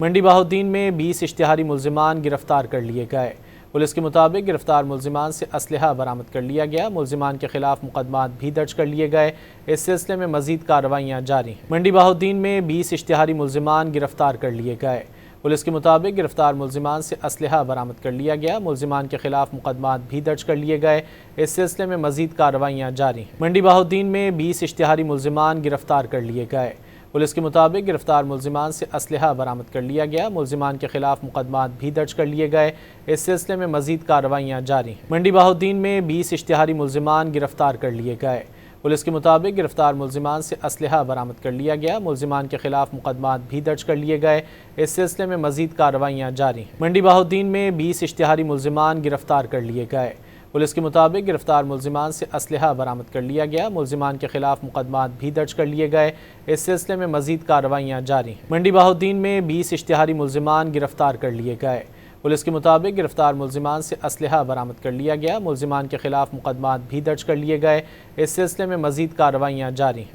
منڈی بہاؤالدین میں 20 اشتہاری ملزمان گرفتار کر لیے گئے۔ پولیس کے مطابق گرفتار ملزمان سے اسلحہ برآمد کر لیا گیا۔ ملزمان کے خلاف مقدمات بھی درج کر لیے گئے۔ اس سلسلے میں مزید کارروائیاں جاری ہیں۔ منڈی بہاؤالدین میں 20 اشتہاری ملزمان گرفتار کر لیے گئے۔ پولیس کے مطابق گرفتار ملزمان سے اسلحہ برآمد کر لیا گیا۔ ملزمان کے خلاف مقدمات بھی درج کر لیے گئے۔ اس سلسلے میں مزید کارروائیاں جاری ہیں۔ منڈی بہاؤالدین میں 20 اشتہاری ملزمان گرفتار کر لیے گئے۔ پولیس کے مطابق گرفتار ملزمان سے اسلحہ برآمد کر لیا گیا۔ ملزمان کے خلاف مقدمات بھی درج کر لیے گئے۔ اس سلسلے میں مزید کارروائیاں جاری ہیں۔ منڈی بہاؤالدین میں 20 اشتہاری ملزمان گرفتار کر لیے گئے۔ پولیس کے مطابق گرفتار ملزمان سے اسلحہ برآمد کر لیا گیا۔ ملزمان کے خلاف مقدمات بھی درج کر لیے گئے۔ اس سلسلے میں مزید کارروائیاں جاری ہیں۔ منڈی بہاؤالدین میں 20 اشتہاری ملزمان گرفتار کر لیے گئے۔ پولیس کے مطابق گرفتار ملزمان سے اسلحہ برآمد کر لیا گیا۔ ملزمان کے خلاف مقدمات بھی درج کر لیے گئے۔ اس سلسلے میں مزید کارروائیاں جاری ہیں۔ منڈی بہاؤالدین میں 20 اشتہاری ملزمان گرفتار کر لیے گئے۔ پولیس کے مطابق گرفتار ملزمان سے اسلحہ برآمد کر لیا گیا۔ ملزمان کے خلاف مقدمات بھی درج کر لیے گئے۔ اس سلسلے میں مزید کارروائیاں جاری ہیں۔